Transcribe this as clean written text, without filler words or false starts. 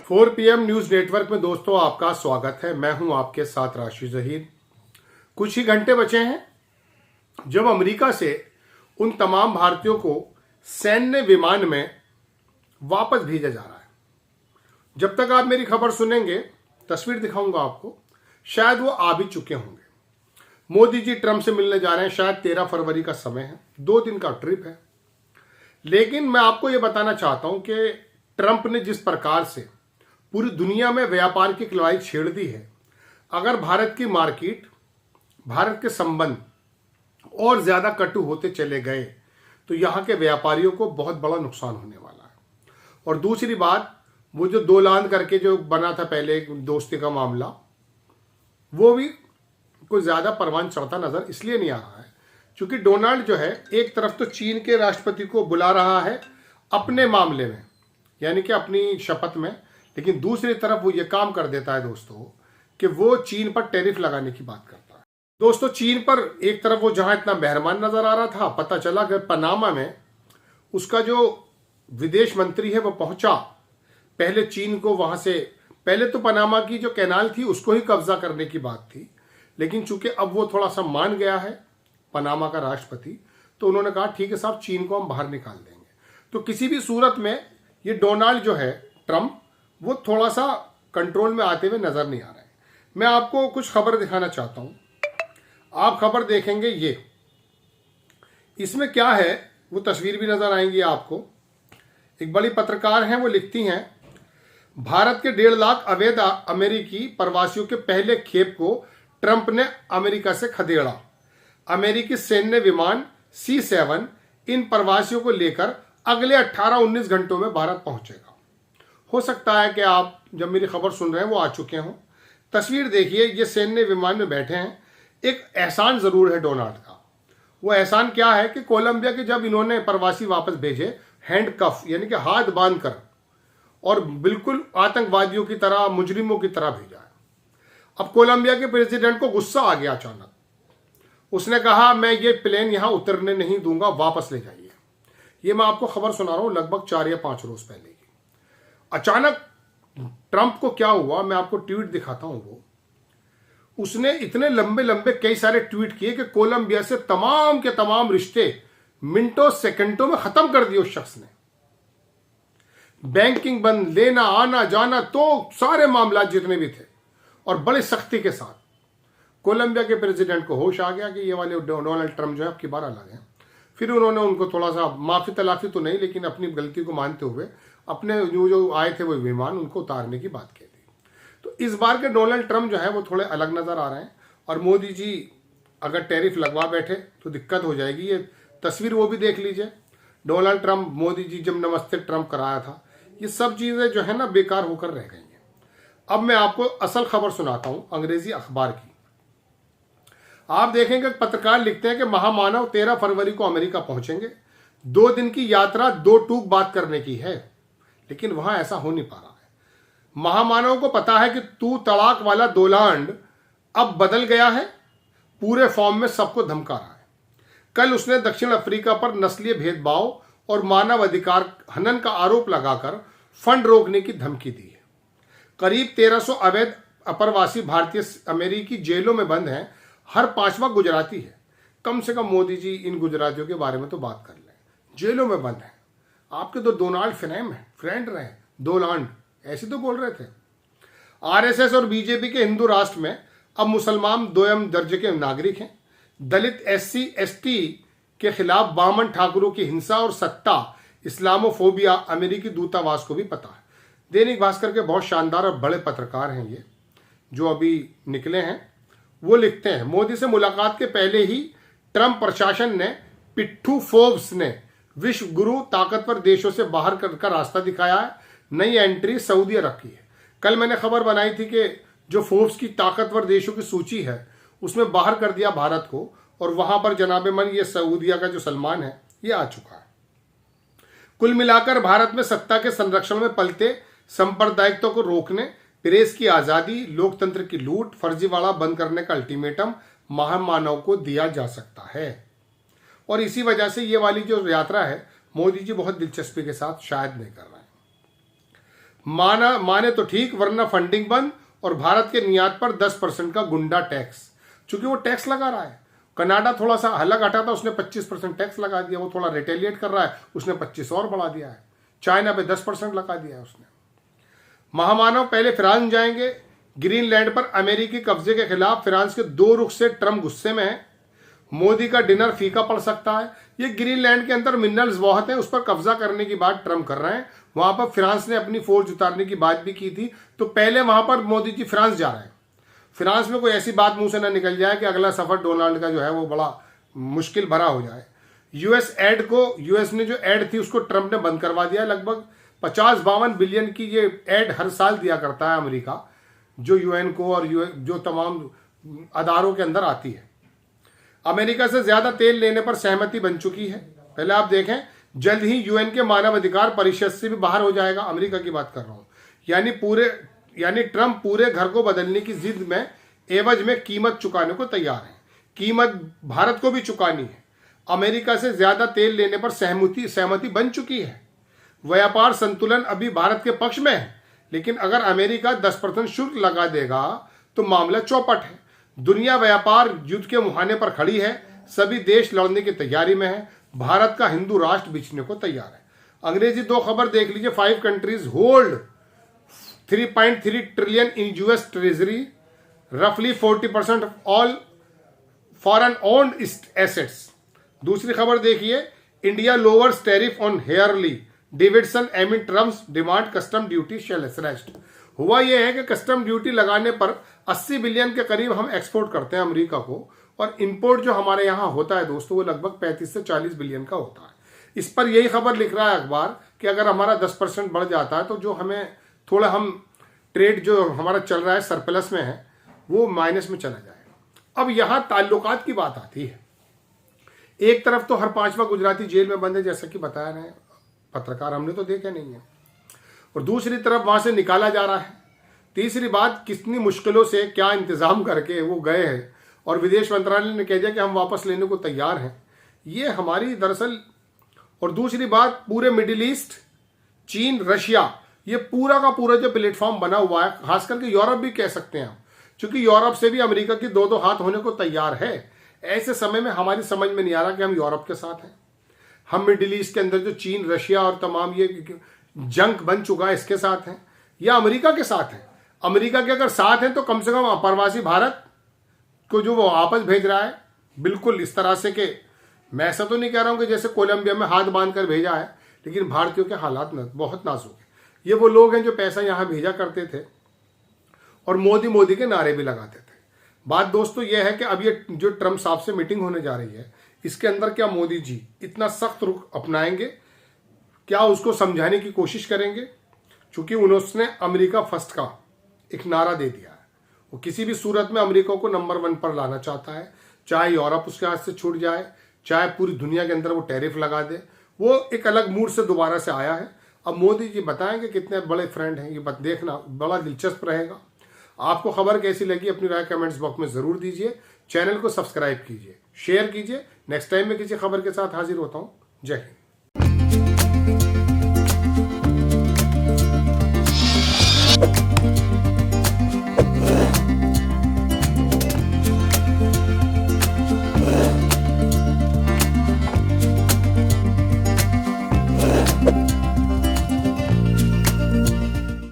4 PM news network में दोस्तों आपका स्वागत है। मैं हूं आपके साथ राशिद जहीर। कुछ ही घंटे बचे हैं जब अमेरिका से उन तमाम भारतीयों को सैन्य विमान में वापस भेजा जा रहा है। जब तक आप मेरी खबर सुनेंगे, तस्वीर दिखाऊंगा आपको, शायद वो आ भी चुके होंगे। मोदी जी ट्रंप से मिलने जा रहे हैं। शायद 13 फरवरी का समय है, 2 दिन का ट्रिप है। लेकिन मैं आपको ये बताना चाहता हूं कि ट्रंप ने जिस प्रकार से पूरी दुनिया में व्यापार की लड़ाई छेड़ दी है, अगर भारत की मार्केट, भारत के संबंध और ज्यादा कटु होते चले गए तो यहां के व्यापारियों को बहुत बड़ा नुकसान होने वाला है। और दूसरी बात, वो जो दो लांद करके जो बना था पहले एक दोस्ती का मामला, वो भी कोई ज्यादा परवान चढ़ता नजर इसलिए नहीं आ रहा है क्योंकि डोनाल्ड जो है एक तरफ तो चीन के राष्ट्रपति को बुला रहा है अपने मामले में, यानी कि अपनी शपथ में, लेकिन दूसरी तरफ वो ये काम कर देता है दोस्तों कि वो चीन पर टैरिफ लगाने की बात करता है। दोस्तों, चीन पर एक तरफ वो जहां इतना मेहरबान नजर आ रहा था, पता चला कि पनामा में उसका जो विदेश मंत्री है वो पहुंचा। पहले चीन को वहां से, पहले तो पनामा की जो कैनाल थी उसको ही कब्जा करने की बात थी, लेकिन चूंकि अब वो थोड़ा सा मान गया है पनामा का राष्ट्रपति, तो उन्होंने कहा ठीक है साहब, चीन को हम बाहर निकाल देंगे। तो किसी भी सूरत में ये डोनाल्ड जो है ट्रंप, वो थोड़ा सा कंट्रोल में आते हुए नजर नहीं आ रहा है। मैं आपको कुछ खबर दिखाना चाहता हूं। आप खबर देखेंगे, ये इसमें क्या है, वो तस्वीर भी नजर आएंगी आपको। एक बड़ी पत्रकार हैं, वो लिखती हैं, भारत के 1.5 लाख अवैध अमेरिकी प्रवासियों के पहले खेप को ट्रंप ने अमेरिका से खदेड़ा। अमेरिकी सैन्य विमान C-7 इन प्रवासियों को लेकर अगले 18-19 घंटों में भारत पहुंचेगा। हो सकता है कि आप जब मेरी खबर सुन रहे हैं वो आ चुके हों। तस्वीर देखिए, ये सैन्य विमान में बैठे हैं। एक एहसान जरूर है डोनाल्ड का। वो एहसान क्या है कि कोलंबिया के जब इन्होंने प्रवासी वापस भेजे, हैंड कफ यानी कि हाथ बांध कर और बिल्कुल आतंकवादियों की तरह, मुजरिमों की तरह भेजा है। अब कोलंबिया के प्रेसिडेंट को गुस्सा आ गया अचानक। उसने कहा मैं ये प्लेन यहां उतरने नहीं दूंगा, वापस ले जाइए। ये मैं आपको खबर सुना रहा हूं लगभग 4 या 5 रोज पहले की। अचानक ट्रंप को क्या हुआ, मैं आपको ट्वीट दिखाता हूं। वो उसने इतने लंबे लंबे कई सारे ट्वीट किए कि कोलंबिया से तमाम के तमाम रिश्ते मिनटों सेकंडों में खत्म कर दिए उस शख्स ने। बैंकिंग बंद, लेना आना जाना, तो सारे मामला जितने भी थे, और बड़ी सख्ती के साथ। कोलंबिया के प्रेसिडेंट को होश आ गया कि ये वाले डोनाल्ड ट्रंप जो है आपकी बार अलग है। फिर उन्होंने उनको थोड़ा सा माफी तलाफी तो नहीं, लेकिन अपनी गलती को मानते हुए अपने जो आए थे वो विमान उनको उतारने की बात कह दी। तो इस बार के डोनाल्ड ट्रंप जो है वो थोड़े अलग नजर आ रहे हैं। और मोदी जी अगर टैरिफ लगवा बैठे तो दिक्कत हो जाएगी। ये तस्वीर वो भी देख लीजिए, डोनाल्ड ट्रंप, मोदी जी जब नमस्ते ट्रंप कराया था, ये सब चीजें जो है ना बेकार होकर रह गई हैं। अब मैं आपको असल खबर सुनाता हूं अंग्रेजी अखबार की। आप देखेंगे पत्रकार लिखते हैं कि महामानव 13 फरवरी को अमेरिका पहुंचेंगे। 2 दिन की यात्रा 2 टूक बात करने की है, लेकिन वहां ऐसा हो नहीं पा रहा है। महामानव को पता है कि तू तड़ाक वाला डोनाल्ड अब बदल गया है, पूरे फॉर्म में सबको धमका रहा है। कल उसने दक्षिण अफ्रीका पर नस्लीय भेदभाव और मानव अधिकार हनन का आरोप लगाकर फंड रोकने की धमकी दी है। करीब 1300 अवैध अप्रवासी भारतीय अमेरिकी जेलों में बंद हैं। हर 5वां गुजराती है। कम से कम मोदी जी इन गुजरातियों के बारे में तो बात कर लें। जेलों में बंद है। आपके तो डोनाल्ड फ्रेंड रहे, डोनाल्ड ऐसे तो बोल रहे थे। आरएसएस और बीजेपी के हिंदू राष्ट्र में अब मुसलमान 2म दर्जे के नागरिक हैं। दलित, SC ST के खिलाफ बामन ठाकुरों की हिंसा और सट्टा इस्लामोफोबिया अमेरिकी दूतावास को भी पता है। दैनिक भास्कर के बहुत शानदार और बड़े पत्रकार हैं ये, जो अभी निकले हैं। वो लिखते हैं, मोदी से मुलाकात के पहले ही ट्रंप प्रशासन ने पिट्ठू फोर्ब्स ने विश्व गुरु ताकतवर देशों से बाहर का रास्ता दिखाया है। नई एंट्री सऊदी रखी है। कल मैंने खबर बनाई थी कि जो फोर्ब्स की ताकतवर देशों की सूची है उसमें बाहर कर दिया भारत को, और वहां पर जनाबे मन ये सऊदिया का जो सलमान है ये आ चुका है। कुल मिलाकर भारत में सत्ता के संरक्षण में पलते सांप्रदायिकता को रोकने, प्रेस की आजादी, लोकतंत्र की लूट, फर्जीवाड़ा बंद करने का अल्टीमेटम महामानव को दिया जा सकता है। और इसी वजह से ये वाली जो यात्रा है मोदी जी बहुत दिलचस्पी के साथ शायद नहीं कर रहे हैं। माने तो ठीक, वरना फंडिंग बंद और भारत के निर्यात पर 10% का गुंडा टैक्स। चूंकि वो टैक्स लगा रहा है। कनाडा थोड़ा सा हल्ला हटा था, उसने 25% टैक्स लगा दिया, वो थोड़ा रिटेलिएट कर रहा है, उसने 25 और बढ़ा दिया है। चाइना पे 10% लगा दिया है उसने। महामानव पहले फ्रांस जाएंगे। ग्रीनलैंड पर अमेरिकी कब्जे के खिलाफ फ्रांस के 2 रुख से ट्रम्प गुस्से में है। मोदी का डिनर फीका पड़ सकता है। ये ग्रीनलैंड के अंदर मिनरल्स बहुत हैं, उस पर कब्जा करने की बात ट्रम्प कर रहे हैं। वहां पर फ्रांस ने अपनी फोर्स उतारने की बात भी की थी, तो पहले वहां पर मोदी जी फ्रांस जा रहे हैं। फ्रांस में कोई ऐसी बात मुंह से ना निकल जाए कि अगला सफर डोनाल्ड का जो है वो बड़ा मुश्किल भरा हो जाए। यूएस ने जो एड थी उसको ट्रम्प ने बंद करवा दिया। लगभग 50-52 बिलियन की ये एड हर साल दिया करता है अमेरिका, जो यूएन को और जो तमाम अदारों के अंदर आती है। अमेरिका से ज्यादा तेल लेने पर सहमति बन चुकी है। पहले आप देखें, जल्द ही यूएन के मानव अधिकार परिषद से भी बाहर हो जाएगा। अमेरिका की बात कर रहा हूं। यानी ट्रम्प पूरे घर को बदलने की जिद में एवज में कीमत चुकाने को तैयार है। कीमत भारत को भी चुकानी है। अमेरिका से ज्यादा तेल लेने पर सहमति बन चुकी है। व्यापार संतुलन अभी भारत के पक्ष में है, लेकिन अगर अमेरिका 10% शुल्क लगा देगा तो मामला चौपट है। दुनिया व्यापार युद्ध के मुहाने पर खड़ी है। सभी देश लड़ने की तैयारी में है। भारत का हिंदू राष्ट्र बिछने को तैयार है। अंग्रेजी 2 खबर देख लीजिए। 5 countries hold 3.3 trillion in US treasury, रफली 40% of all foreign owned assets. दूसरी खबर देखिए, India lowers tariff on Harley, Davidson amid Trump's demand custom duty shell rest. हुआ यह है कि कस्टम ड्यूटी लगाने पर 80 बिलियन के करीब हम एक्सपोर्ट करते हैं अमेरिका को, और इंपोर्ट जो हमारे यहां होता है दोस्तों वो लगभग 35 से 40 बिलियन का होता है। इस पर यही खबर लिख रहा है अखबार कि अगर हमारा 10% बढ़ जाता है तो जो हमें थोड़ा हम ट्रेड जो हमारा चल रहा है सरप्लस में है वो माइनस में चला जाएगा। अब यहां ताल्लुकात की बात आती है। एक तरफ तो हर 5वां गुजराती जेल में बंद है, जैसा कि बताया रहे पत्रकार, हमने तो देखा नहीं है, और दूसरी तरफ वहां से निकाला जा रहा है। तीसरी बात, कितनी मुश्किलों से क्या इंतजाम करके वो गए हैं और विदेश मंत्रालय ने कह दिया कि हम वापस लेने को तैयार हैं। ये हमारी दरअसल, और दूसरी बात, पूरे मिडिल ईस्ट, चीन, रशिया, ये पूरा का पूरा जो प्लेटफॉर्म बना हुआ है, खास करके यूरोप भी कह सकते हैं हम, क्योंकि यूरोप से भी अमेरिका की 2-2 हाथ होने को तैयार है। ऐसे समय में हमारी समझ में नहीं आ रहा कि हम यूरोप के साथ हैं, हम मिडिल ईस्ट के अंदर जो चीन, रशिया और तमाम ये जंग बन चुका है इसके साथ हैं, या अमेरिका के साथ हैं। अमेरिका के अगर साथ हैं तो कम से कम अप्रवासी भारत को जो वो वापस भेज रहा है, बिल्कुल इस तरह से कि मैं ऐसा तो नहीं कह रहा हूं कि जैसे कोलंबिया में हाथ बांध कर भेजा है, लेकिन भारतीयों के हालात बहुत नाजुक है। ये वो लोग हैं जो पैसा यहां भेजा करते थे और मोदी के नारे भी लगाते थे। बात दोस्तों ये है कि अब ये जो ट्रम्प साहब से मीटिंग होने जा रही है, इसके अंदर क्या मोदी जी इतना सख्त रुख अपनाएंगे, क्या उसको समझाने की कोशिश करेंगे? चूंकि उन्होंने अमेरिका फर्स्ट का एक नारा दे दिया है, वो किसी भी सूरत में अमेरिका को नंबर 1 पर लाना चाहता है, चाहे यूरोप उसके हाथ से छूट जाए, चाहे पूरी दुनिया के अंदर वो टैरिफ लगा दे। वो एक अलग मूड से दोबारा से आया है। अब मोदी जी बताएंगे कितने बड़े फ्रेंड हैं, ये देखना बड़ा दिलचस्प रहेगा। आपको खबर कैसी लगी अपनी राय कमेंट्स बॉक्स में जरूर दीजिए। चैनल को सब्सक्राइब कीजिए, शेयर कीजिए। नेक्स्ट टाइम मैं किसी खबर के साथ हाजिर होता हूं। जय हिंद।